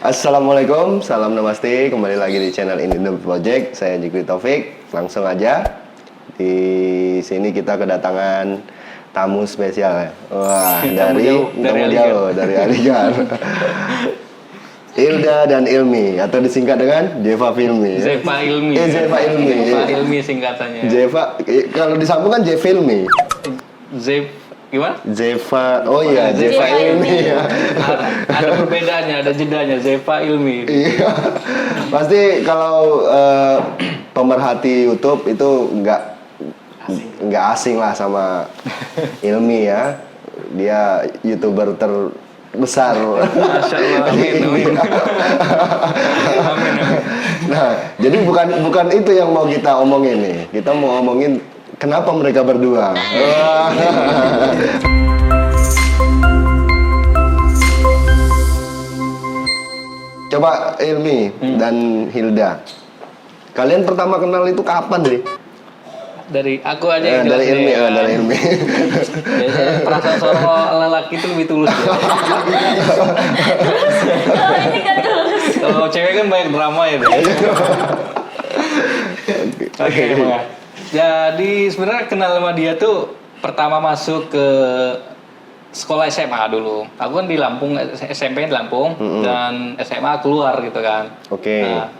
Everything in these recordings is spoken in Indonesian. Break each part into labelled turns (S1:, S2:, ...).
S1: Assalamualaikum, salam namaste. Kembali lagi di channel Indo Project. Saya Jikri Taufik. Langsung aja. Di sini kita kedatangan tamu spesial ya. Wah, dari Aligar. Hilda dan Ilmi atau disingkat dengan Jeva Filmi.
S2: Jeva Ilmi.
S1: Jeva Ilmi.
S2: Jeva Ilmi singkatannya.
S1: Jeva, kalau disambung kan Jefilmi.
S2: Gimana?
S1: Jeva, oh iya, Jeva Ilmi ya.
S2: Ada perbedaannya, ada jedanya. Jeva Ilmi.
S1: Iya. Pasti kalau pemerhati YouTube itu nggak asing lah sama Ilmi ya. Dia YouTuber terbesar.
S2: Masya Allah, amin.
S1: Nah, jadi bukan itu yang mau kita omongin nih. Kita mau omongin kenapa mereka berdua. Coba Ilmi dan Hilda, kalian pertama kenal itu kapan nih?
S2: Dari aku aja yang
S1: dari Ilmi,
S2: ya.
S1: dari Ilmi.
S2: Biasanya perasaan seorang lelaki itu lebih tulus ya.
S3: Kalau ini kan tulus.
S2: Kalau cewek kan banyak drama ya. Oke. Jadi sebenarnya kenal sama dia tuh pertama masuk ke sekolah SMA dulu. Aku kan di Lampung, SMP di Lampung dan SMA keluar gitu kan.
S1: Oke.
S2: Nah,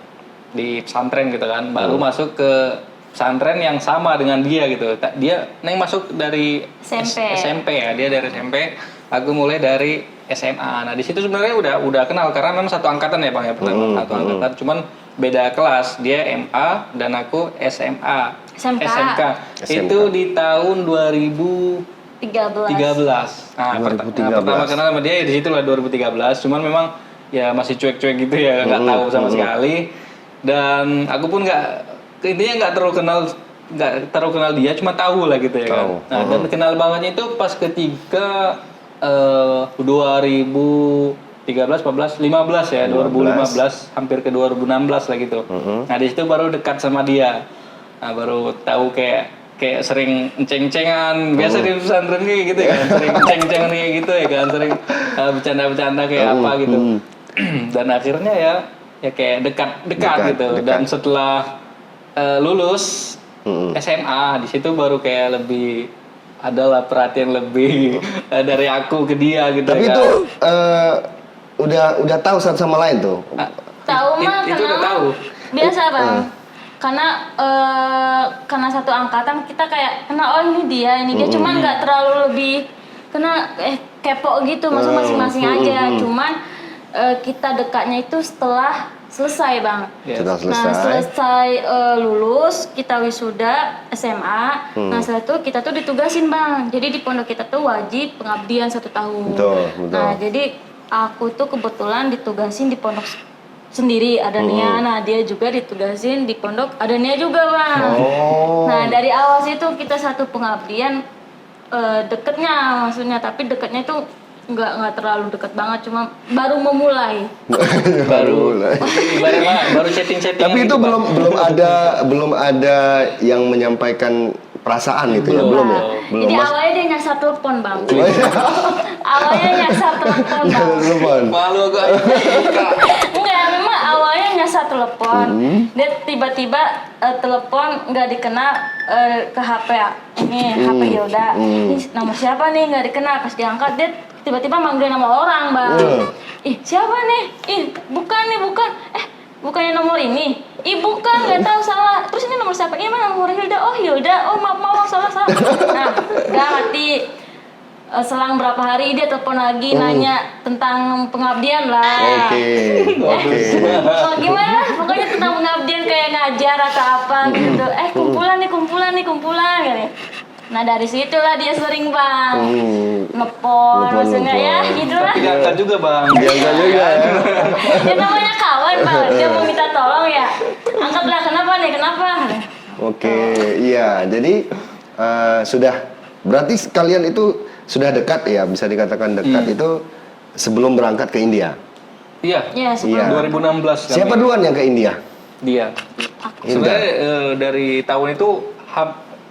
S2: di pesantren gitu kan. Baru masuk ke pesantren yang sama dengan dia gitu. Dia Neng masuk dari SMP ya. Dia dari SMP. Aku mulai dari SMA. Nah, di situ sebenarnya udah kenal karena memang satu angkatan ya, Bang ya. Pertama satu angkatan. Cuman beda kelas. Dia MA dan aku SMA. SMK. Itu di tahun 2013. Nah,
S1: 2013.
S2: Pertama kenal sama dia di situ lah 2013. Cuman memang ya masih cuek-cuek gitu ya, nggak tahu sama sekali. Dan aku pun intinya nggak terlalu kenal dia, cuma tahu lah gitu ya kan. Nah, dan kenal bangetnya itu pas ketika 2013, 14, 15 ya, 2015 hampir ke 2016 lah gitu. Nah, di situ baru dekat sama dia. Nah, baru tahu kayak sering ceng-cengan, biasa di pesantren kayak gitu ya kan, sering ceng-cengan kayak gitu ya kan, sering bercanda-bercanda kayak apa gitu. Dan akhirnya ya kayak dekat gitu. Dan setelah lulus SMA, di situ baru kayak lebih adalah perhatian lebih dari aku ke dia gitu.
S1: Tapi
S2: kan.
S1: itu udah tahu satu sama lain tuh.
S3: Tahu mah
S2: itu udah tahu.
S3: Biasa Bang. Karena satu angkatan kita kayak kenal, oh ini dia. Cuman nggak terlalu lebih kenal kepo gitu, masing-masing aja. Cuman kita dekatnya itu setelah selesai Bang.
S1: Setelah selesai.
S3: Nah selesai lulus, kita wisuda SMA. Nah setelah itu kita tuh ditugasin Bang. Jadi di pondok kita tuh wajib pengabdian 1 tahun.
S1: Betul.
S3: Nah jadi aku tuh kebetulan ditugasin di pondok sendiri ada Nia. Nah dia juga ditugasin di pondok ada Nia juga Bang. Nah dari awal situ kita satu pengabdian deketnya maksudnya, tapi deketnya itu nggak terlalu deket banget, cuma baru memulai.
S2: baru chatting-chatting.
S1: Tapi itu belum ada yang menyampaikan perasaan gitu ya, belum ya? Belum.
S3: Jadi awalnya dia nyasar telepon Bang. Awalnya nyasar telepon Bang.
S2: Malu aku.
S3: Enggak, memang awalnya nyasar telepon. Dia tiba-tiba telepon nggak dikenal ke HP ini, HP Hilda. Ini nama siapa nih, nggak dikenal. Pas diangkat dia tiba-tiba manggil nama orang Bang. Ih siapa nih? Ih bukan. Bukannya nomor ini? Ih bukan, nggak tahu, salah. Terus ini nomor siapa? Ini mana nomor Hilda? Oh Hilda, oh maaf salah. Nah nggak ngerti. Selang berapa hari dia telepon lagi nanya tentang pengabdian lah.
S1: Oke.
S3: Oh, gimana? Pokoknya tentang pengabdian kayak ngajar atau apa gitu. Kumpulan nih. Nah dari situlah dia sering Bang nelpon maksudnya ya gitulah.
S2: Tapi diangkat juga Bang.
S1: Diangkat juga ya.
S3: Ya namanya kawan Bang, dia mau minta tolong ya. Angkatlah, kenapa?
S1: Oke, iya. Jadi berarti kalian itu sudah dekat ya, bisa dikatakan dekat itu sebelum berangkat ke India.
S2: Iya.
S3: Iya, sebelum
S2: 2016.
S1: Siapa duluan yang ke India?
S2: Dia. Sebenarnya dari tahun itu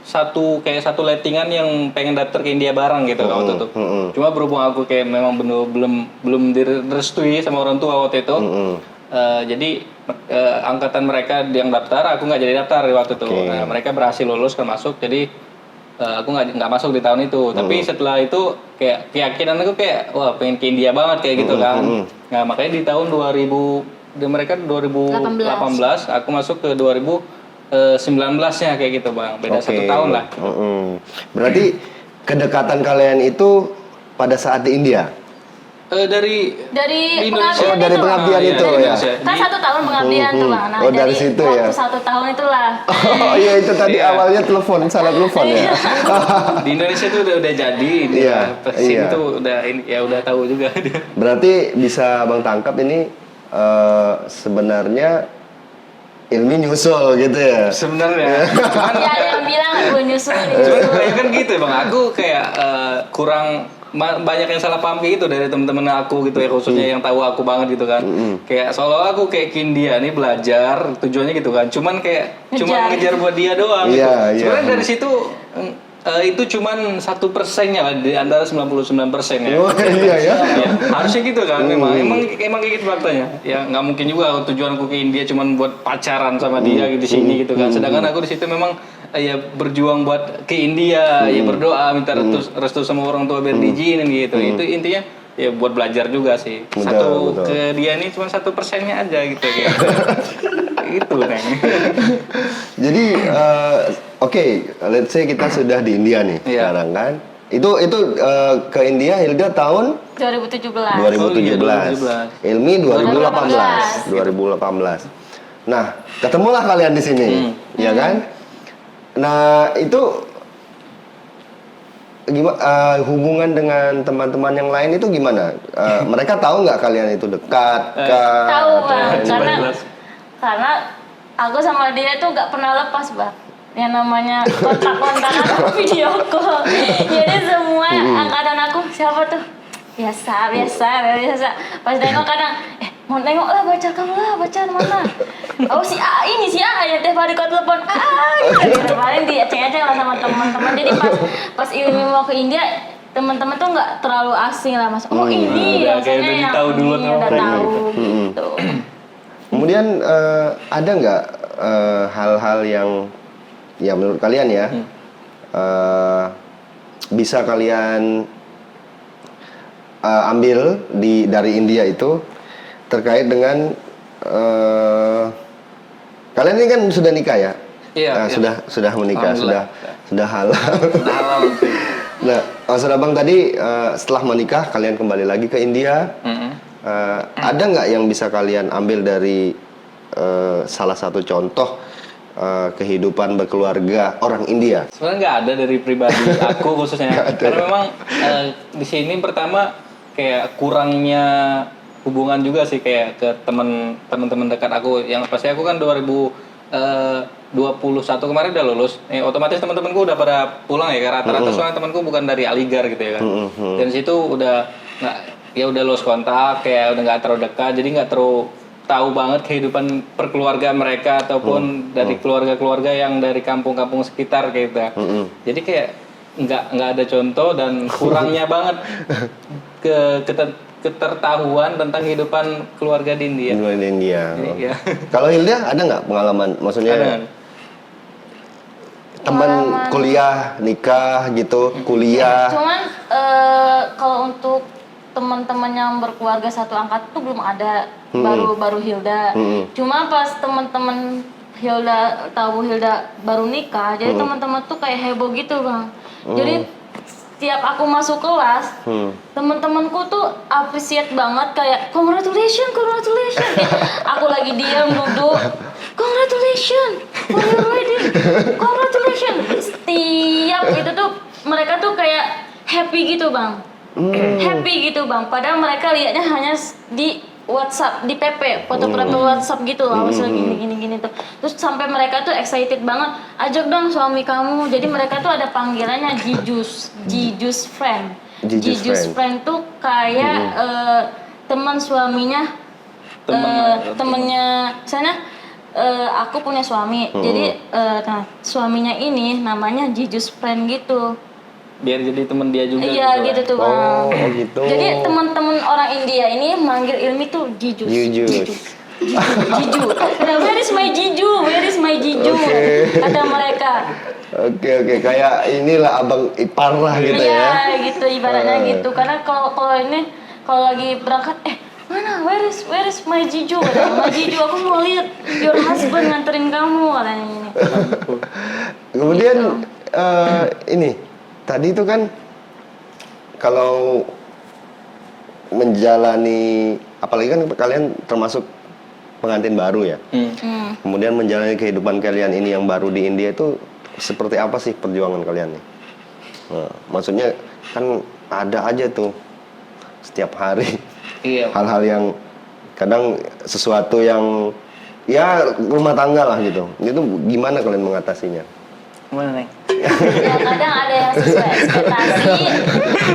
S2: satu lettingan yang pengen daftar ke India bareng gitu waktu itu. Cuma berhubung aku kayak memang belum direstui sama orang tua waktu itu. Jadi angkatan mereka yang daftar, aku nggak jadi daftar waktu itu. Nah, mereka berhasil lulus kan masuk, jadi aku nggak masuk di tahun itu. Tapi setelah itu kayak keyakinan aku kayak wah pengen ke India banget kayak gitu kan. Nah makanya di tahun 2018 aku masuk ke 2019-nya kayak gitu bang, beda 1 tahun lah.
S1: Berarti kedekatan kalian itu pada saat di India?
S2: Dari
S3: pengabdian
S1: dari
S3: itu,
S1: pengabdian
S2: Bang.
S1: itu
S2: Iya,
S1: ya.
S3: kan 1 tahun pengabdian tuh bang. Nah,
S1: Oh, dari
S3: jadi
S1: situ
S3: waktu
S1: ya?
S3: 1 tahun itulah.
S1: Oh iya itu tadi awalnya salah telepon ya.
S2: Di Indonesia tuh udah jadi,
S1: Iya,
S2: sini
S1: iya.
S2: tuh udah tahu juga.
S1: Berarti bisa Bang tangkap ini sebenarnya Ilmi nyusul gitu ya.
S2: Sebenarnya, cuman
S3: Ya ada yang bilang gue nyusul.
S2: Cuman kan gitu bang, aku kayak kurang banyak yang salah paham kayak gitu dari temen-temen aku gitu ya, khususnya yang tahu aku banget gitu kan. Kayak seolah aku kayak ke India nih belajar, tujuannya gitu kan. Cuman kayak cuma ngejar buat dia doang gitu.
S1: Iya, iya.
S2: Sebenarnya dari situ itu cuman 1% lah di antara 99% ya.
S1: Oh iya ya.
S2: Ya, harusnya gitu kan, emang kayak gitu faktanya. Ya nggak mungkin juga tujuanku ke India cuman buat pacaran sama dia di sini gitu kan. Sedangkan aku di situ memang ya berjuang buat ke India, ya berdoa minta restu sama orang tua biar diizinin gitu. Itu intinya ya buat belajar juga sih.
S1: Betul.
S2: Ke dia ini cuma 1%-nya aja gitu. Itu Neng.
S1: Jadi oke, let's say kita sudah di India nih sekarang kan. Itu ke India Hilda tahun
S3: 2017.
S1: 2017. Ilmi 2018. Nah, ketemulah kalian di sini, ya kan? Nah, itu gimana hubungan dengan teman-teman yang lain itu gimana? Mereka tahu nggak kalian itu dekat?
S3: Tahu bang,
S2: Jelas.
S3: karena aku sama dia tuh nggak pernah lepas bang. Yang namanya kontak-kontakan video call. Jadi semua angkatan aku siapa tuh? Biasa. Pas nengok kadang, mau nengok lah baca kamu lah, baca mana? Oh si A ini si A ya tiap hari kau telepon gitu. Kemarin diaceng-aceng lah sama teman-teman. Jadi pas Ilmi mau ke India, teman-teman tuh nggak terlalu asing lah mas. Oh ini
S2: Udah kayak
S3: rasanya
S2: udah
S3: yang
S2: tahu dulu
S3: ini
S2: tuh.
S3: udah tahu gitu.
S1: Kemudian ada nggak hal-hal yang ya menurut kalian ya bisa kalian ambil dari India itu terkait dengan kalian ini kan sudah nikah ya?
S2: Iya.
S1: Sudah menikah, sudah halal.
S2: Halal sih.
S1: Nah, Maksud Abang tadi setelah menikah kalian kembali lagi ke India. Ada nggak yang bisa kalian ambil dari salah satu contoh kehidupan berkeluarga orang India?
S2: Sebenarnya nggak ada dari pribadi aku khususnya, karena memang di sini pertama kayak kurangnya hubungan juga sih kayak ke teman-teman dekat aku yang pasti aku kan 2021 kemarin udah lulus, otomatis teman-temanku udah pada pulang ya, rata-rata soalnya temanku bukan dari Aligar gitu ya kan, dan situ udah nggak, ya udah lost kontak, kayak udah nggak terlalu dekat, jadi nggak terlalu tahu banget kehidupan perkeluargaan mereka ataupun dari keluarga-keluarga yang dari kampung-kampung sekitar kayak gitu. Jadi kayak nggak ada contoh dan kurangnya banget ketertahuan tentang kehidupan keluarga di India.
S1: Di India.
S2: Iya.
S1: Kalau Hilda ada nggak pengalaman? Maksudnya
S2: Ada.
S1: teman kuliah, nikah gitu, kuliah.
S3: Cuman kalau untuk teman-teman yang berkeluarga satu angkat tuh belum ada, baru Hilda. Cuma pas teman-teman Hilda tahu Hilda baru nikah, jadi teman-teman tuh kayak heboh gitu bang. Jadi setiap aku masuk kelas, teman-temanku tuh appreciate banget kayak congratulations. Kayak aku lagi diam duduk, congratulations, for your wedding, congratulations. Setiap itu tuh mereka tuh kayak happy gitu bang. Happy gitu bang, padahal mereka lihatnya hanya di WhatsApp, di PP, foto profil WhatsApp gitu, awalnya gini tuh. Terus sampai mereka tuh excited banget, ajak dong suami kamu. Jadi mereka tuh ada panggilannya Jijus friend. Jijus friend tuh kayak teman suaminya, temennya, misalnya aku punya suami. Jadi nah suaminya ini namanya Jesus friend gitu.
S2: Biar jadi teman dia juga
S3: Iya
S2: gitu.
S3: gitu tuh Bang.
S1: Oh, gitu.
S3: Jadi teman-teman orang India ini manggil Ilmi tuh Jijus. Jiju. Nah, where is my Jiju? Where is my Jiju?
S1: Oke.
S3: Kata mereka.
S1: Oke, kayak inilah abang ipar lah gitu ya.
S3: Iya, gitu ibaratnya gitu. Karena kalau ini kalau lagi berangkat mana where is my Jiju? My Jiju aku mau lihat your husband nganterin kamu katanya ini.
S1: Kemudian
S3: Gitu.
S1: ini tadi itu kan kalau menjalani, apalagi kan kalian termasuk pengantin baru ya. Kemudian menjalani kehidupan kalian ini yang baru di India itu seperti apa sih perjuangan kalian nih? Nah, maksudnya kan ada aja tuh setiap hari
S2: Iya.
S1: hal-hal yang kadang sesuatu yang ya rumah tangga lah gitu. Itu gimana kalian mengatasinya?
S2: Gimana nih?
S3: Ya kadang ada yang sesuai ekspektasi.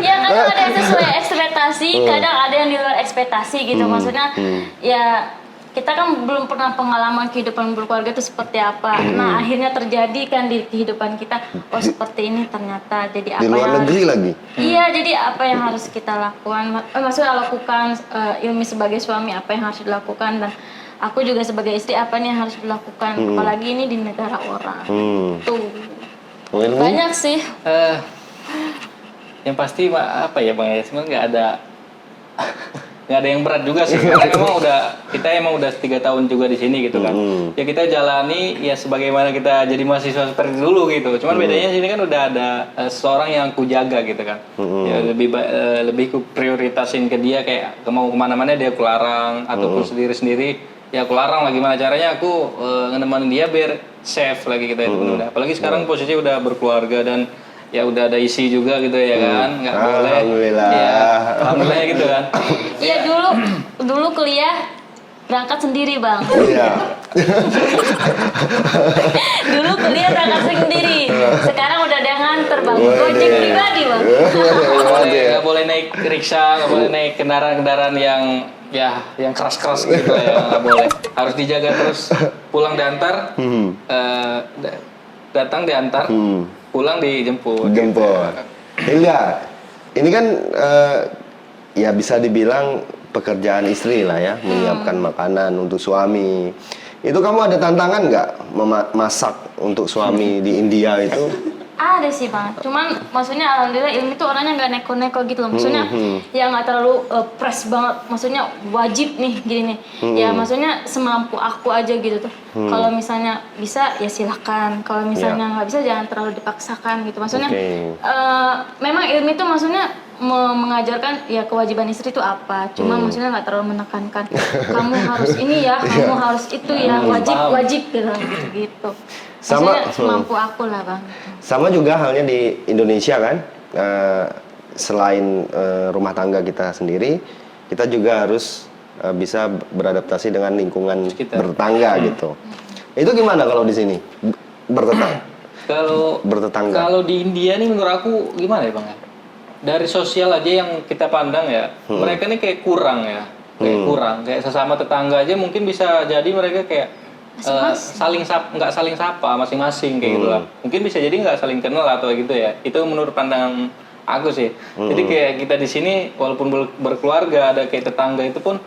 S3: Ya kadang ada yang sesuai ekspektasi, kadang ada yang di luar ekspektasi gitu. Maksudnya ya kita kan belum pernah pengalaman kehidupan berkeluarga itu seperti apa. Nah, akhirnya terjadi kan di kehidupan kita. Oh, seperti ini ternyata. Jadi apa
S1: Di luar
S3: yang
S1: negeri lagi?
S3: Iya, jadi apa yang harus kita lakukan? Maksudnya lakukan Ilmi sebagai suami apa yang harus dilakukan dan aku juga sebagai istri apa nih yang harus dilakukan? Apalagi ini di negara orang. Tuh.
S1: Ilmi?
S3: Banyak sih.
S2: Yang pasti apa ya Bang ya, sebenarnya nggak ada yang berat juga sih, karena kita emang udah 3 tahun juga di sini gitu kan. Ya kita jalani ya sebagaimana kita jadi mahasiswa seperti dulu gitu. Cuman bedanya sini kan udah ada seseorang yang aku jaga gitu kan. Ya lebih ku prioritasin ke dia, kayak mau kemana-mana dia aku larang, ataupun sendiri-sendiri ya aku larang lah. Gimana caranya aku ngenemenin dia biar safe lagi kita itu udah. Apalagi sekarang posisi udah berkeluarga dan ya udah ada isi juga gitu ya kan, nggak boleh.
S1: Alhamdulillah.
S2: Ya, alhamdulillah gitu kan.
S3: Iya dulu kuliah berangkat sendiri Bang.
S1: Iya.
S3: Dulu kuliah berangkat sendiri. Sekarang udah ada yang nganter Bang.
S1: Waduh.
S3: Gojek pribadi Bang.
S2: Nggak boleh naik riksa, nggak boleh naik kendaraan-kendaraan yang keras-keras gitu ya, nggak boleh. Harus dijaga terus. Pulang diantar, datang diantar, pulang dijemput.
S1: Jemput. Hilda, ini kan ya bisa dibilang pekerjaan istri lah ya, menyiapkan makanan untuk suami. Itu kamu ada tantangan nggak memasak untuk suami di India itu?
S3: Ada sih Bang, cuman maksudnya alhamdulillah Ilmi tuh orangnya nggak neko-neko gitu loh. Maksudnya ya nggak terlalu press banget, maksudnya wajib nih gini nih. Ya maksudnya semampu aku aja gitu tuh. Kalau misalnya bisa ya silakan, kalau misalnya nggak bisa jangan terlalu dipaksakan gitu. Maksudnya memang Ilmi tuh maksudnya mengajarkan ya kewajiban istri itu apa. Cuma maksudnya nggak terlalu menekankan kamu harus ini ya, kamu harus itu ya, wajib gitu.
S1: Sama
S3: semampu aku lah Bang.
S1: Sama juga halnya di Indonesia kan, selain rumah tangga kita sendiri, kita juga harus bisa beradaptasi dengan lingkungan bertetangga gitu. Itu gimana kalau di sini bertetangga?
S2: Kalau di India nih menurut aku gimana ya Bang ya? Dari sosial aja yang kita pandang ya, mereka nih kayak kurang ya, kayak sesama tetangga aja mungkin bisa jadi mereka kayak nggak saling sapa masing-masing kayak gitu lah. Mungkin bisa jadi nggak saling kenal atau gitu ya. Itu menurut pandangan aku sih. Jadi kayak kita di sini walaupun berkeluarga ada kayak tetangga itu pun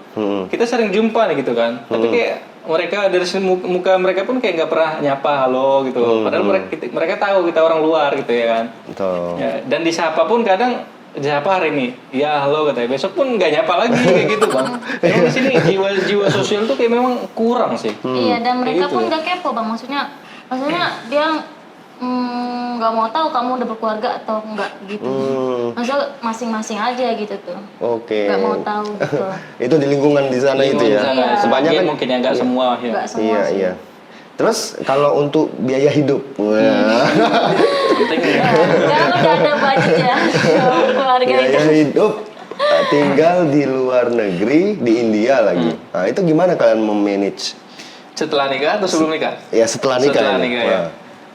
S2: kita sering jumpa nih gitu kan. Tapi kayak mereka dari muka mereka pun kayak nggak pernah nyapa halo gitu. Padahal mereka tahu kita orang luar gitu ya kan.
S1: Betul.
S2: Ya, dan disapa pun kadang siapa hari ini? Ya halo katanya. Besok pun nggak nyapa lagi kayak gitu Bang. Memang di sini jiwa sosial tuh kayak memang kurang sih.
S3: Iya dan mereka
S2: gitu
S3: pun
S2: ya.
S3: nggak kepo Bang. Maksudnya dia nggak mau tahu kamu udah berkeluarga atau enggak gitu. Maksudnya masing-masing aja gitu tuh.
S1: Oke.
S3: Nggak mau tahu gitu.
S1: Itu di lingkungan di sana itu ya.
S3: Iya.
S1: Kebanyakan
S2: mungkin ya nggak semua ya.
S3: Nggak semua sih.
S1: Iya. Terus kalau untuk biaya hidup,
S2: Penting ya.
S3: Kalau udah ada budget ya keluarga itu.
S1: biaya hidup tinggal di luar negeri di India lagi. Nah itu gimana kalian memanage?
S2: Setelah nikah atau sebelum nikah?
S1: Ya setelah nikah.
S2: Setelah
S1: ini.
S2: nikah ya.
S1: Wah.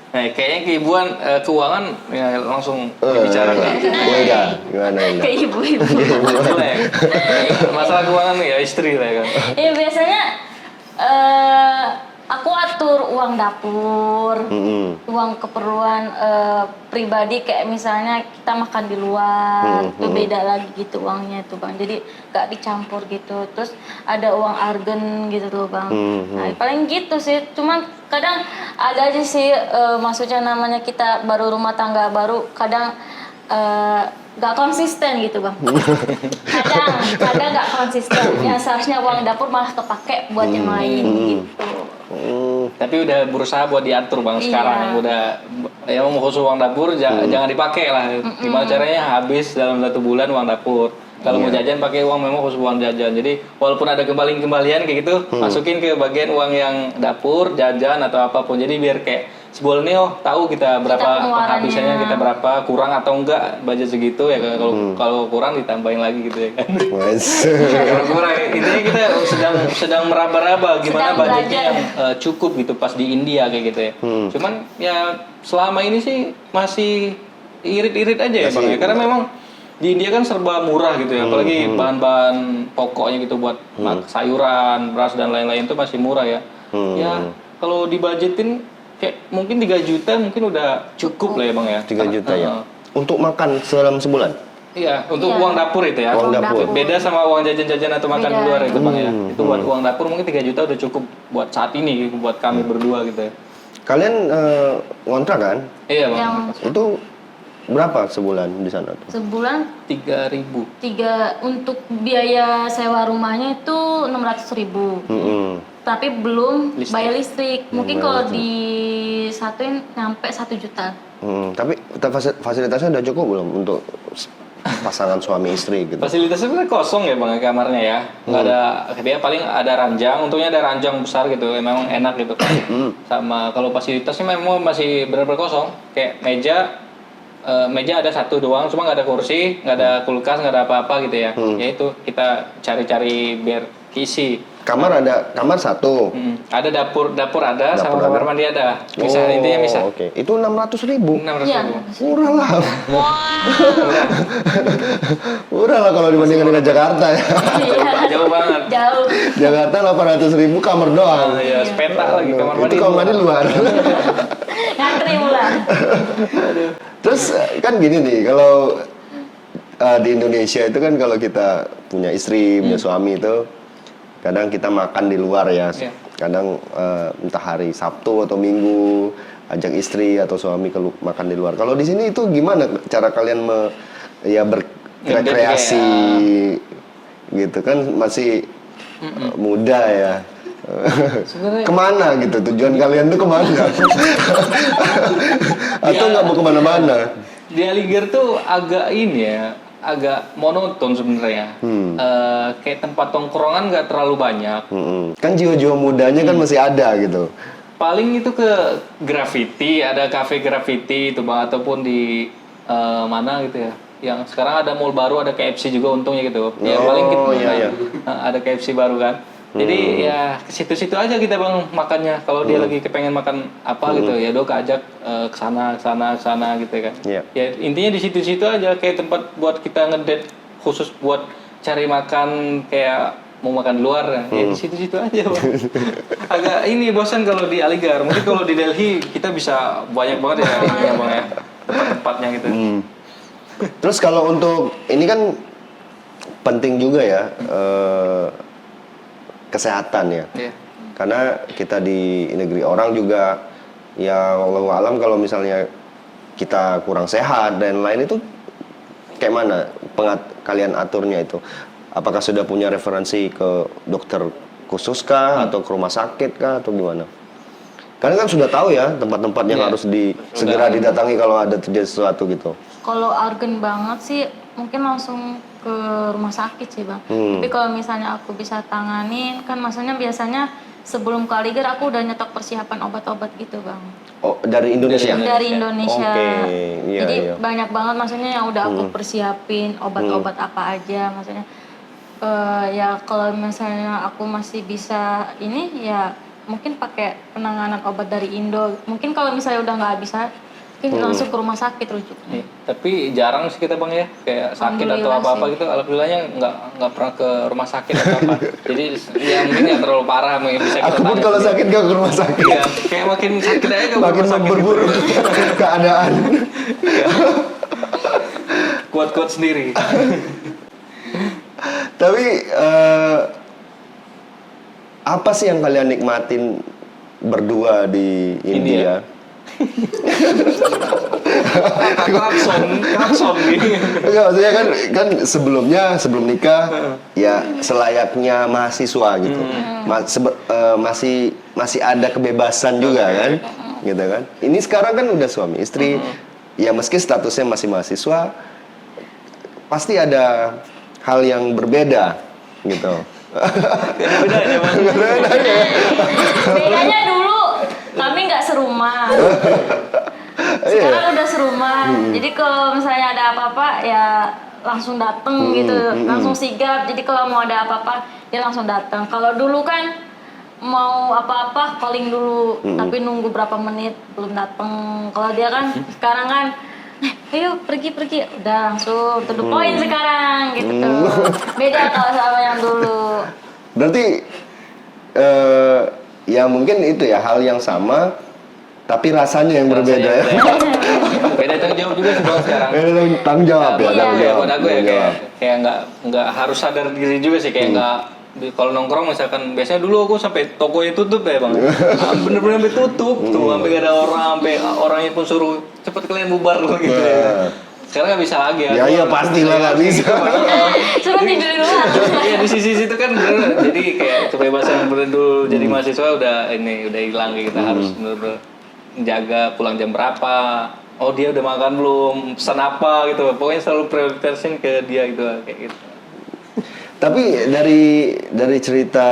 S2: Nah, kayaknya keibuan keuangan ya langsung dibicarakan.
S1: Hilda, gimana Hilda?
S3: Ke ibu-ibu.
S2: Boleh. Masalah keuangan ya istri lah ya kan.
S3: Iya biasanya aku uang dapur, uang keperluan pribadi kayak misalnya kita makan di luar, itu beda lagi gitu uangnya itu bang. Jadi gak dicampur gitu. Terus ada uang argen gitu tuh bang. Nah paling gitu sih. Cuman kadang ada aja sih maksudnya namanya kita baru rumah tangga baru kadang gak konsisten gitu bang. kadang gak konsisten. Ya seharusnya uang dapur malah kepake buat yang lain gitu.
S2: Tapi udah berusaha buat diatur bang sekarang. Udah ya mau khusus uang dapur jangan dipakai lah. Gimana caranya habis dalam 1 bulan uang dapur. Kalau mau jajan pakai uang memang khusus uang jajan. Jadi walaupun ada kembalian kayak gitu, masukin ke bagian uang yang dapur, jajan atau apapun. Jadi biar kayak sebulan ini tahu kita berapa penghabisannya, kita berapa kurang atau enggak budget segitu ya. Kalau kurang ditambahin lagi gitu ya kan. Kalau kurang intinya kita sedang meraba-raba gimana budgetnya yang cukup gitu pas di India kayak gitu ya. Cuman ya selama ini sih masih irit-irit aja ya bang ya. Karena memang di India kan serba murah gitu ya, apalagi bahan-bahan pokoknya gitu buat sayuran, beras dan lain-lain itu masih murah ya. Ya kalau dibajetin kayak mungkin 3 juta mungkin udah cukup lah ya bang ya.
S1: 3 juta ya. Untuk makan dalam sebulan?
S2: Iya, untuk uang dapur itu ya.
S1: Uang dapur.
S2: Beda sama uang jajan-jajan atau makan di luar itu bang ya. Itu buat uang dapur mungkin 3 juta udah cukup buat saat ini, buat kami berdua gitu ya.
S1: Kalian ngontrak kan?
S2: Iya bang.
S1: Itu berapa sebulan di sana tuh?
S3: Sebulan
S2: 3.000.
S3: untuk biaya sewa rumahnya itu 600.000. Tapi belum bayar listrik. Mungkin kalau disatuin nyampe 1 juta.
S1: Tapi fasilitasnya udah cukup belum untuk pasangan suami istri gitu?
S2: Fasilitasnya sebenarnya kosong ya bang kamarnya ya. Nggak ada, dia paling ada ranjang. Untungnya ada ranjang besar gitu. Memang enak gitu kan. Sama kalau fasilitasnya memang masih benar-benar kosong. Kayak meja ada 1 doang, cuma nggak ada kursi, nggak ada kulkas, nggak ada apa-apa gitu ya. Ya itu kita cari-cari biar keisi.
S1: Kamar 1.
S2: Ada dapur ada, sama kamar mandi ada. Intinya bisa.
S1: Oke. Itu 600.000.
S2: 600.000.
S1: Murah lah. Murah lah kalau dibandingkan dengan Jakarta ya.
S2: Jauh banget.
S3: Jauh.
S1: Jakarta 800.000 kamar doang.
S2: Ya, sepeta lagi kamar mandi.
S1: Itu kamar mandi luar.
S3: Ngantri pula.
S1: Terus kan gini nih, kalau di Indonesia itu kan kalau kita punya istri, punya suami itu kadang kita makan di luar ya. Kadang entah hari Sabtu atau Minggu ajak istri atau suami makan di luar. Kalau di sini itu gimana cara kalian berrekreasi gitu kan masih muda ya. Kemana gitu tujuan kalian tuh kemana? Atau nggak mau kemana-mana?
S2: Di Aligar tuh agak agak monoton sebenarnya. Kayak tempat tongkrongan nggak terlalu banyak.
S1: Kan jiwa-jiwa mudanya kan masih ada gitu.
S2: Paling itu ke graffiti, ada cafe graffiti itu bang, ataupun di mana gitu ya. Yang sekarang ada mall baru, ada KFC juga untungnya gitu. Ya paling gitu ada KFC baru kan. Jadi ya ke situ-situ aja kita bang makannya. Kalau dia lagi kepengen makan apa gitu ya dok ajak ke sana gitu kan. Ya intinya di situ-situ aja kayak tempat buat kita ngedate khusus buat cari makan kayak mau makan di luar ya di situ-situ aja bang. Agak ini bosan kalau di Aligar. Mungkin kalau di Delhi kita bisa banyak banget ya ininya bang ya tempat-tempatnya gitu.
S1: Terus kalau untuk ini kan penting juga ya. Kesehatan ya, karena kita di negeri orang juga ya wallahu alam kalau misalnya kita kurang sehat dan lain itu kayak mana kalian aturnya itu? Apakah sudah punya referensi ke dokter khusus kah atau ke rumah sakit kah atau gimana? Kalian kan sudah tahu ya tempat-tempat yang harus segera didatangi kalau ada terjadi sesuatu gitu.
S3: Kalau urgent banget sih mungkin langsung ke rumah sakit sih bang. Tapi kalau misalnya aku bisa tanganin kan maksudnya biasanya sebelum ke Aligar aku udah nyetok persiapan obat-obat gitu bang.
S1: Oh dari Indonesia?
S3: Dari Indonesia.
S1: Iya,
S3: jadi banyak banget maksudnya yang udah aku persiapin obat-obat apa aja maksudnya. Ya kalau misalnya aku masih bisa ini ya mungkin pakai penanganan obat dari Indo. Mungkin kalau misalnya udah nggak bisa langsung ke rumah sakit rujuk.
S2: Iya, tapi jarang sih kita bang ya kayak sakit atau
S3: Alhamdulillah
S2: apa-apa
S3: sih.
S2: gitu. Alhamdulillahnya nggak pernah ke rumah sakit atau apa. Jadi ya mungkin nggak terlalu parah mungkin bisa kita
S1: Aku pun
S2: tanya
S1: kalau
S2: sendiri.
S1: sakit gak ke rumah sakit.
S2: Iya, kayak makin sakit aja ke
S1: Makin
S2: rumah sakit gitu.
S1: memperburuk keadaan.
S2: Kuat-kuat sendiri.
S1: Tapi apa sih yang kalian nikmatin berdua di India?
S2: Klakson gitu.
S1: Enggak, maksudnya kan sebelum nikah ya selayaknya mahasiswa gitu. Masih ada kebebasan juga kan, gitu kan. Ini sekarang kan udah suami istri, ya meski statusnya masih mahasiswa, pasti ada hal yang berbeda gitu.
S2: Bedanya bang.
S3: Bedanya dulu kami nggak serumah. Sekarang udah serumah. Jadi kalau misalnya ada apa-apa ya langsung dateng gitu, langsung sigap. Jadi kalau mau ada apa-apa dia langsung datang. Kalau dulu kan mau apa-apa calling dulu, tapi nunggu berapa menit belum datang. Kalau dia kan sekarang kan ayo pergi udah langsung to the point sekarang gitu tuh. Beda kalau sama yang dulu.
S1: Berarti ya mungkin itu ya hal yang sama tapi rasanya yang berbeda ya.
S2: Beda tanggung jawab juga sih bang sekarang.
S1: Tanggung jawab ya,
S3: Iya.
S1: tanggung jawab.
S2: Buat aku ya
S1: tanggung jawab.
S2: kayak nggak harus sadar diri juga sih kayak nggak kalau nongkrong misalkan biasanya dulu aku sampai tokonya tutup ya bang. Bener-bener sampai tutup tuh sampai gak ada orang sampai orangnya pun suruh cepet kalian bubar gitu ya. Sekarang nggak bisa lagi ya.
S1: Ya iya pastilah nggak bisa.
S3: Suruh tidur di luar.
S2: Iya di sisi situ kan bener, jadi kayak kebebasan bener dulu jadi mahasiswa udah hilang gitu. Kita harus bener-bener jaga pulang jam berapa. Oh dia udah makan belum, pesan apa gitu. Pokoknya selalu prioritasin ke dia gitu kayak gitu.
S1: Tapi dari cerita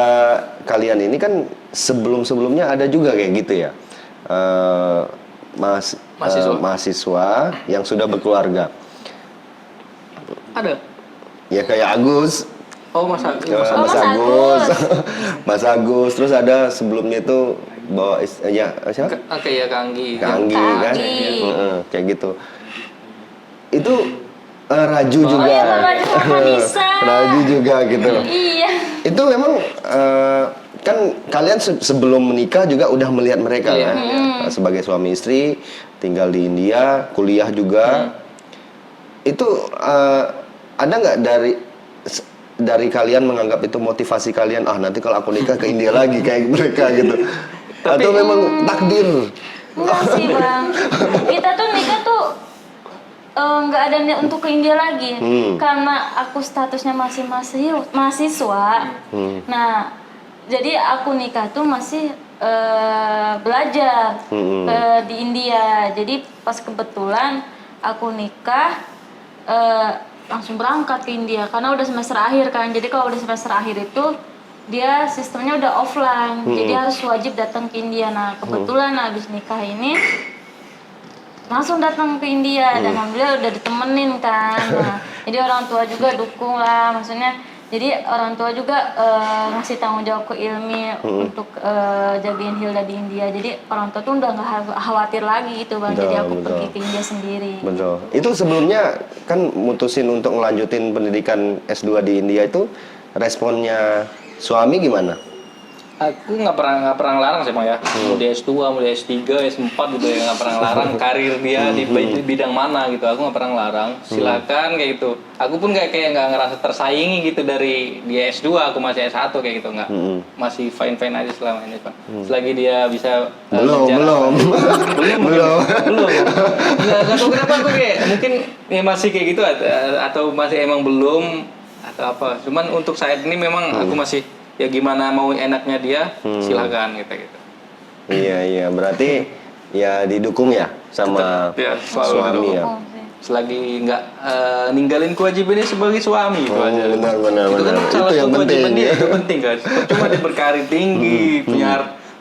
S1: kalian ini kan sebelumnya ada juga kayak gitu ya. Mahasiswa yang sudah berkeluarga.
S2: Ada.
S1: Ya kayak Agus.
S2: Oh Mas
S1: Mas
S3: Mas
S1: Agus.
S3: Agus.
S1: Mas Agus. Terus ada sebelumnya itu bawa siapa?
S2: Kayak Kanggi.
S1: Kanggi kan.
S3: Kanggi.
S1: Kayak gitu. Itu Raju
S3: Oh
S1: juga.
S3: iya, Bang Raju sama Nisa.
S1: Raju juga gitu.
S3: Iya.
S1: Itu memang kan kalian sebelum menikah juga udah melihat mereka
S2: Iya.
S1: kan sebagai suami istri tinggal di India, kuliah juga. Itu ada nggak dari kalian menganggap itu motivasi kalian nanti kalau aku nikah ke India lagi kayak mereka gitu. Atau memang takdir?
S3: Enggak sih bang, kita tuh nikah tuh nggak ada niat untuk ke India lagi karena aku statusnya masih mahasiswa. Nah jadi aku nikah tuh masih belajar di India. Jadi pas kebetulan aku nikah langsung berangkat ke India karena udah semester akhir kan. Jadi kalau udah semester akhir itu dia sistemnya udah offline, jadi harus wajib datang ke India. Nah kebetulan habis nikah ini langsung datang ke India dan alhamdulillah udah ditemenin kan. Nah, jadi orang tua juga dukung lah, maksudnya jadi orang tua juga ngasih tanggung jawab ke Ilmi untuk jagain Hilda di India. Jadi orang tua tuh udah nggak khawatir lagi gitu bang. Jadi aku pergi ke India sendiri.
S1: Betul. Itu sebelumnya kan mutusin untuk ngelanjutin pendidikan S2 di India itu responnya suami gimana?
S2: Aku nggak pernah ngelarang sih Bang ya. Mau di S2, mau di S3, S4 gitu ya nggak pernah ngelarang karir dia di bidang mana gitu. Aku nggak pernah ngelarang. Silakan kayak gitu. Aku pun kayak nggak ngerasa tersaingi gitu dari dia S2, aku masih S1 kayak gitu nggak. Masih fine aja selama ini Pak. Selagi dia bisa
S1: Belum.
S2: Nggak tahu kenapa aku kayak mungkin ya masih kayak gitu atau masih emang belum atau apa. Cuman untuk saat ini memang aku masih ya gimana mau enaknya dia silakan gitu.
S1: Iya, berarti ya didukung ya sama
S2: Tetap, ya, selalu
S1: suami
S2: didukung.
S1: ya.
S2: Selagi nggak ninggalin kewajibannya sebagai suami itu aja.
S1: Benar.
S2: Itu kan salah
S1: Itu yang
S2: satu kewajiban
S1: penting.
S2: dia, itu penting kan. Cuma dia berkarir tinggi,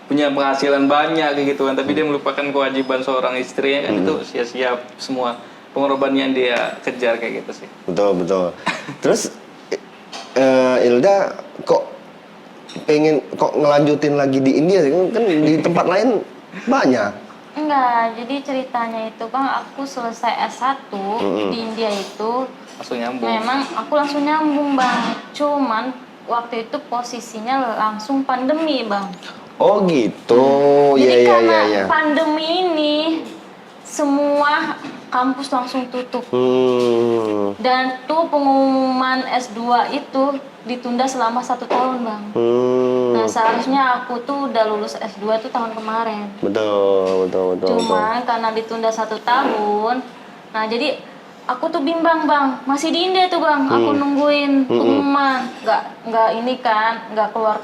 S2: punya penghasilan banyak kayak gitu kan, tapi dia melupakan kewajiban seorang istri kan itu sia-sia semua pengorbanan yang dia kejar kayak gitu sih.
S1: Betul. Terus Ilda kok pengen ngelanjutin lagi di India sih? Kan di tempat lain banyak.
S3: Enggak, jadi ceritanya itu Bang, aku selesai S1 di India itu
S2: Langsung nyambung.
S3: memang aku langsung nyambung Bang. Cuman waktu itu posisinya langsung pandemi Bang.
S1: Oh gitu,
S3: Jadi
S1: ya
S3: karena
S1: ya.
S3: pandemi ini semua kampus langsung tutup. Dan tuh pengumuman S2 itu ditunda selama 1 tahun Bang. Nah seharusnya aku tuh udah lulus S2 tuh tahun kemarin.
S1: Betul.
S3: Cuman karena ditunda 1 tahun, nah jadi aku tuh bimbang Bang, masih di India tuh Bang, aku nungguin pengumuman, nggak ini kan, nggak keluar.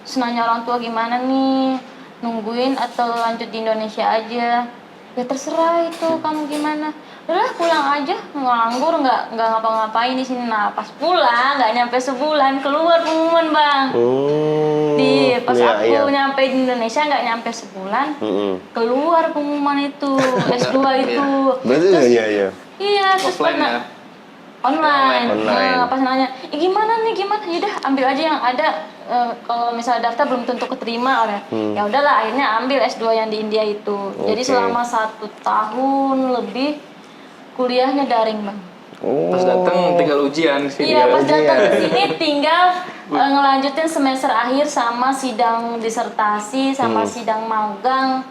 S3: Terus nanya orang tua gimana nih, nungguin atau lanjut di Indonesia aja. Ya terserah itu kamu gimana. Udah pulang aja, nganggur nggak ngapa-ngapain di sini. Nah pas pulang nggak nyampe sebulan keluar pengumuman Bang. Pas aku nyampe di Indonesia nggak nyampe sebulan, keluar pengumuman itu S2 itu.
S1: Berarti
S3: Terus,
S1: iya.
S3: Iya, terus
S2: Offline ya?
S3: online.
S1: Online.
S3: Nah, pas nanya, gimana nih gimana? Yaudah ambil aja yang ada. Kalau misalnya daftar belum tentu keterima, ya udahlah akhirnya ambil S2 yang di India itu. Jadi
S1: Oke.
S3: selama 1 tahun lebih kuliahnya daring Bang.
S2: Pas datang tinggal ujian sih.
S3: Iya, pas
S1: ujian.
S3: datang ke sini tinggal ngelanjutin semester akhir sama sidang disertasi, sama sidang magang,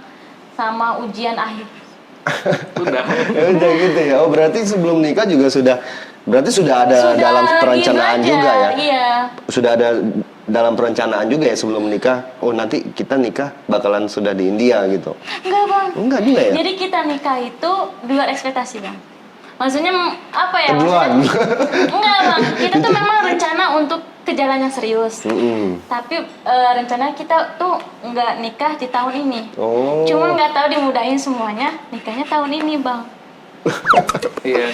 S3: sama ujian akhir.
S2: Udah.
S1: Ya udah gitu ya. Oh berarti sebelum nikah juga berarti sudah ada dalam perencanaan
S3: lagi
S1: juga ya?
S3: Iya.
S1: Sudah ada dalam perencanaan juga ya sebelum nikah. Oh nanti kita nikah bakalan sudah di India gitu.
S3: Enggak Bang.
S1: Enggak juga ya?
S3: Jadi kita nikah itu di luar ekspektasi Bang. Maksudnya apa ya?
S1: Keduluan.
S3: Enggak Bang. Kita tuh memang rencana untuk ke jalan yang serius. Tapi rencana kita tuh nggak nikah di tahun ini.
S1: Oh.
S3: Cuma nggak tahu dimudahin semuanya, nikahnya tahun ini Bang.
S2: Iya.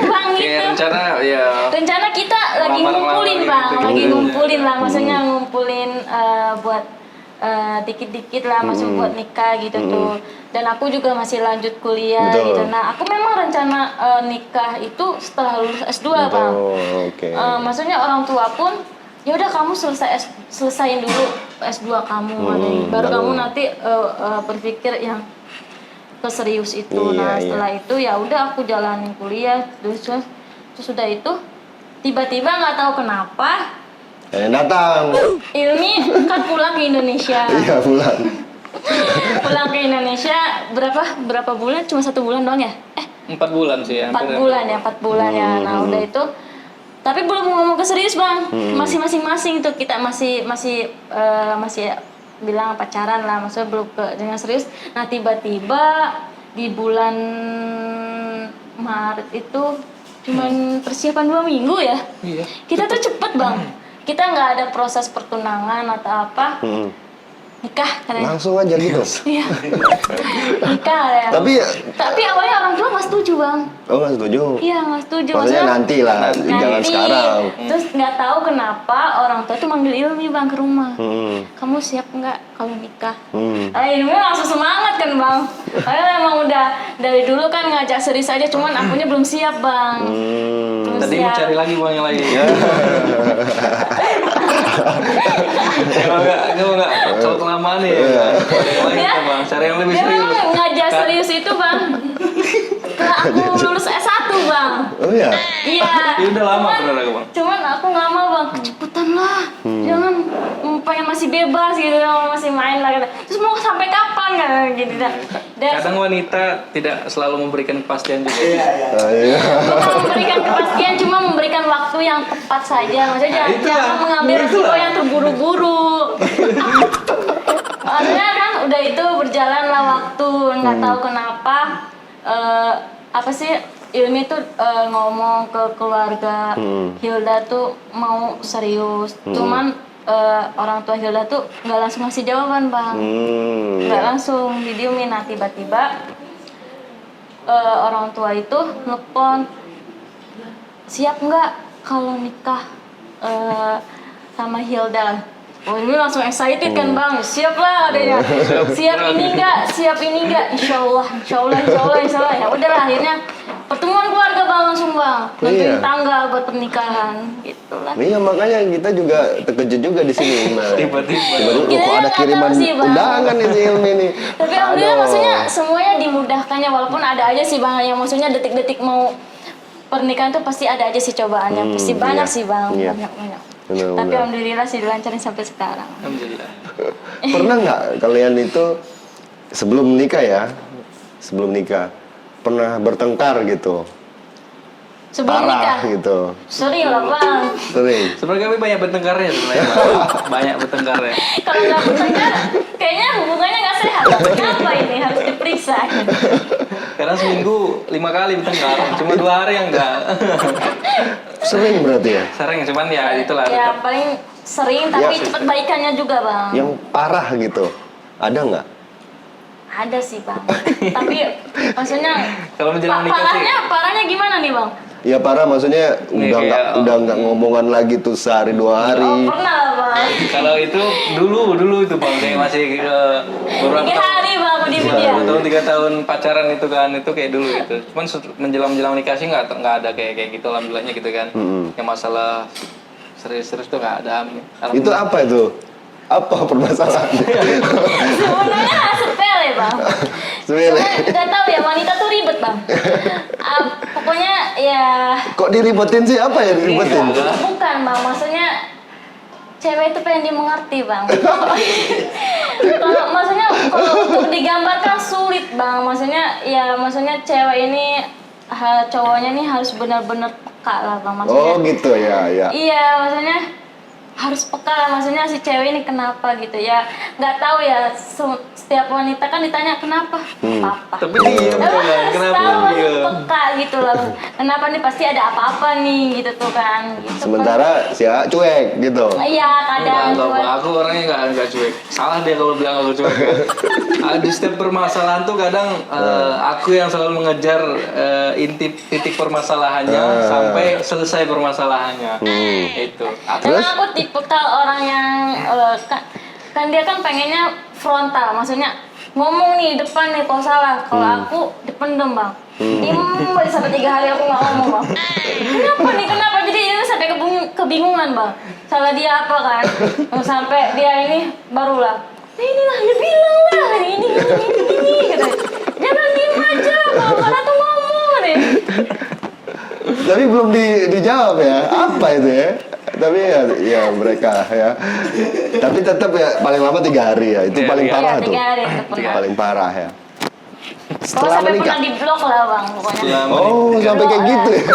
S3: Bang
S2: Kayak
S3: gitu.
S2: rencana ya.
S3: Rencana kita lagi
S2: Lamar-lamar
S3: ngumpulin
S2: gitu.
S3: Bang, lagi ngumpulin lah, maksudnya ngumpulin buat dikit-dikit lah masuk buat nikah gitu tuh. Dan aku juga masih lanjut kuliah
S1: Betul.
S3: gitu. Nah, aku memang rencana nikah itu setelah lulus S2 Bang.
S1: Oke.
S3: Maksudnya orang tua pun ya udah kamu selesaiin dulu S2 kamu, baru kamu nanti berpikir yang keserius itu.
S1: Iya,
S3: Nah
S1: iya.
S3: setelah itu ya udah aku jalanin kuliah terus sudah itu tiba-tiba nggak tahu kenapa
S1: Datang.
S3: Ilmi kan pulang ke Indonesia.
S1: Iya pulang.
S3: Pulang ke Indonesia berapa bulan? Cuma 1 bulan doang ya?
S2: 4 bulan sih ya.
S3: 4 bulan ya, 4 bulan ya. Nah udah itu, tapi belum ngomong ke serius Bang. Masih masing-masing tuh kita masih bilang pacaran lah, maksudnya belum ke dengan serius. Nah tiba-tiba di bulan Maret itu cuman persiapan 2 minggu ya.
S2: Iya.
S3: Kita tuh cepet Bang. Kita nggak ada proses pertunangan atau apa. Nikah katanya.
S1: Langsung aja gitu.
S3: Iya. Nikah ya. Tapi awalnya orang tua nggak setuju Bang.
S1: Oh nggak setuju.
S3: Iya nggak setuju.
S1: Maksudnya nanti lah, jangan sekarang.
S3: Terus nggak tahu kenapa orang tua tuh manggil Ilmi Bang ke rumah. Kamu siap nggak kalau nikah? Ilmi langsung semangat kan Bang. Karena emang udah dari dulu kan ngajak serius aja, cuman akunya belum siap Bang. Belum
S2: Tadi mau cari lagi Bang yang lain. Kalau nggak kalau kelamaan nih. Yang lain
S3: Dia-
S2: Bang, cari yang lebih
S3: Dia
S2: serius.
S3: memang ngajak serius itu Bang. Setelah aku lulus S1 Bang.
S1: Oh ya.
S3: Iya.
S2: Ya udah lama
S3: Cuman-
S2: bener aku Bang.
S3: Cuman aku nggak mau Bang, kecepetan lah. Jangan pengen masih bebas gitu, masih main lah. Terus mau sampai kapan kan gitu. Dan
S2: Kadang wanita tidak selalu memberikan kepastian juga.
S3: bukan memberikan kepastian, cuma memberikan waktu yang tepat saja. Maksudnya jangan mengambil risiko yang terburu-buru. Maksudnya kan udah itu berjalanlah waktu, nggak tahu kenapa apa sih Ilmi tuh ngomong ke keluarga Hilda tuh mau serius, cuman orang tua Hilda tuh nggak langsung ngasih jawaban Bang, nggak langsung didiemin. Nah tiba-tiba orang tua itu nelfon, siap nggak kalau nikah sama Hilda? Oh ini langsung excited kan Bang, siap lah adanya. Siap ini enggak, Insya Allah. Ya udahlah akhirnya pertemuan keluarga keluarga bang langsung bang, nentuin
S1: Iya.
S3: tanggal buat pernikahan gitu lah.
S1: Iya, makanya kita juga terkejut juga di sini.
S2: Tiba-tiba.
S1: Tiba-tiba kok ada
S3: Kita
S1: kiriman
S3: nggak tahu sih, Bang.
S1: undangan nih si Ilmi nih.
S3: Tapi alhamdulillah
S1: Aduh.
S3: maksudnya semuanya dimudahkannya, walaupun ada aja sih bang yang maksudnya detik-detik mau pernikahan tuh pasti ada aja sih cobaannya, pasti banyak
S1: iya.
S3: sih bang,
S1: Iya.
S3: banyak.
S1: Benar,
S3: Tapi
S1: benar.
S3: alhamdulillah sih dilancarin sampai sekarang.
S2: Alhamdulillah.
S1: Pernah nggak kalian itu sebelum nikah ya, sebelum nikah pernah bertengkar gitu,
S3: Sebelum nikah,
S1: parah gitu,
S3: sering lah bang.
S1: sering.
S2: Sebenarnya kami banyak bertengkarnya sebenarnya. Bang. Banyak bertengkarnya.
S3: Kalau nggak bertengkar, kayaknya hubungannya nggak sehat. Kenapa ini harus diperiksa?
S2: Karena seminggu 5 kali bertengkar, cuma 2 hari yang enggak.
S1: Sering berarti ya.
S2: Sering, cuman ya itulah.
S3: Ya
S2: tetap.
S3: paling sering, tapi
S1: Ya.
S3: cepet baikannya juga bang.
S1: Yang parah gitu, ada nggak?
S3: Ada sih bang. Tapi maksudnya
S2: Kalau menjelang nikah sih.
S3: parahnya gimana nih bang?
S1: Ya parah maksudnya
S2: Nih, kayak,
S1: udah nggak ngomongan lagi tuh sehari 2
S3: Oh
S1: hari.
S3: pernah lah bang.
S2: Kalau itu dulu itu bang, kayak masih beberapa
S3: 3 hari bang di dia.
S2: 2 tahun 3 tahun pacaran itu kan, itu kayak dulu itu. Cuman menjelang nikah sih nggak ada kayak gitu alhamdulillahnya gitu kan. Yang masalah serius-serius tuh nggak ada.
S1: Itu apa itu? Apa permasalahannya?
S3: Sebenarnya sepele bang.
S1: Sepele.
S3: Cuman nggak tahu ya, wanita tuh ribet bang. Pokoknya ya
S1: Kok diribetin sih? Apa ya diribetin?
S3: bukan bang, maksudnya cewek itu pengen dimengerti bang. Kalau maksudnya kalau untuk digambarkan sulit bang, maksudnya cewek ini cowoknya nih harus benar-benar peka lah bang, maksudnya.
S1: Oh gitu ya, ya.
S3: Iya, maksudnya harus peka lah, maksudnya si cewek ini kenapa gitu ya. Nggak tahu ya, setiap wanita kan ditanya kenapa, apa.
S2: Tapi dia kan, kenapa
S3: Tahu
S2: dia?
S3: peka gitu lah. Kenapa nih, pasti ada apa-apa nih gitu tuh kan. Gitu,
S1: Sementara si A cuek gitu.
S3: iya kadang
S2: Enggak,
S3: cuek.
S2: Bang. Aku orangnya enggak cuek. Salah dia kalau bilang aku cuek. Di setiap permasalahan tuh kadang aku yang selalu mengejar titik permasalahannya sampai selesai permasalahannya. Itu.
S3: Karena aku tipikal orang yang kan dia kan pengennya frontal, maksudnya ngomong nih depan nih kalau salah. Kalau aku dipendem bang. Diem aja sampai 3 hari aku nggak ngomong bang. Kenapa? Jadi ini sampai kebingungan bang. Salah dia apa kan? Sampai dia ini barulah. Inilah dia bilang lah ini gitu. Jangan diem aja bang. Karena tuh ngomong deh.
S1: Tapi belum dijawab ya. Apa itu ya? Tapi ya mereka ya. Tapi tetap ya paling lama 3 hari ya. Itu
S2: Iya,
S1: paling
S2: iya.
S1: parah
S3: 3
S1: tuh.
S3: hari itu pernah.
S1: Paling parah ya.
S3: Oh,
S1: Setelah
S3: sampai
S1: menikah.
S3: pernah di blok lah bang pokoknya.
S2: Setelah
S1: Oh,
S2: menikah.
S1: sampai kayak gitu ya.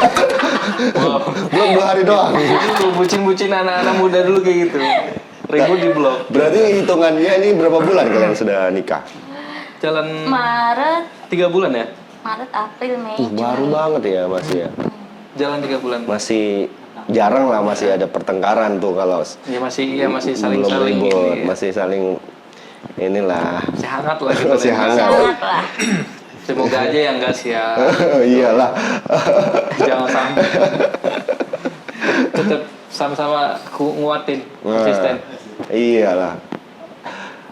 S1: Belum 2 hari doang.
S2: Dulu bucin-bucin anak-anak muda dulu kayak gitu. Ribut di blok.
S1: Berarti hitungannya ini berapa bulan kalian sudah nikah?
S2: Jalan
S3: Maret,
S2: 3 bulan ya?
S3: April, Mei.
S1: Baru banget ya masih ya.
S2: Jalan 3 bulan.
S1: Masih jarang lah masih ada pertengkaran tuh kalau
S2: Ya masih
S1: belum
S2: saling-saling
S1: ribut,
S2: ini.
S1: masih saling inilah.
S2: Masih hangat lah gitu.
S1: Masih hangat.
S3: Sangat lah.
S2: Semoga aja yang enggak sih ya.
S1: Iyalah.
S2: Jangan sampai. Tetap sama-sama nguatin konsisten.
S1: Iyalah.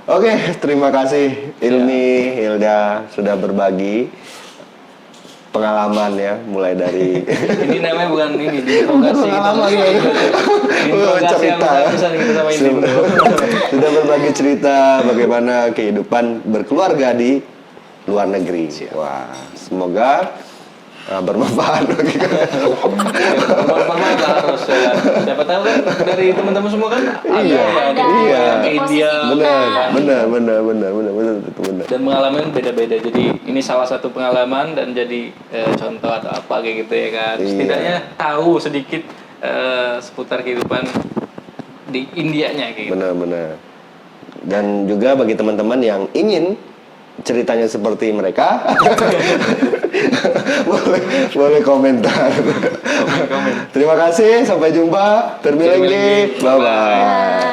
S1: Oke, terima kasih Ilmi, Hilda sudah berbagi pengalaman ya, mulai dari
S2: Ini namanya bukan ini diinterogasi gitu.
S1: pengalaman ya.
S2: Diinterogasi yang besar gitu sama ini.
S1: Sudah berbagi cerita bagaimana kehidupan berkeluarga di luar negeri. Wah, semoga bermanfaat bagi kalian.
S2: Bermanfaat lah harus ya. Siapa tahu kan dari teman-teman semua kan ada
S1: Iya,
S2: ya
S1: iya.
S2: di India
S1: Benar, itu benar.
S2: dan pengalaman beda-beda. Jadi ini salah satu pengalaman dan jadi contoh atau apa kayak gitu ya kan.
S1: Iya.
S2: Setidaknya tahu sedikit seputar kehidupan di Indianya kayak gitu.
S1: Benar. Dan juga bagi teman-teman yang ingin ceritanya seperti mereka, boleh komentar.
S2: Komen.
S1: Terima kasih, sampai jumpa. Terima kasih. Bye bye.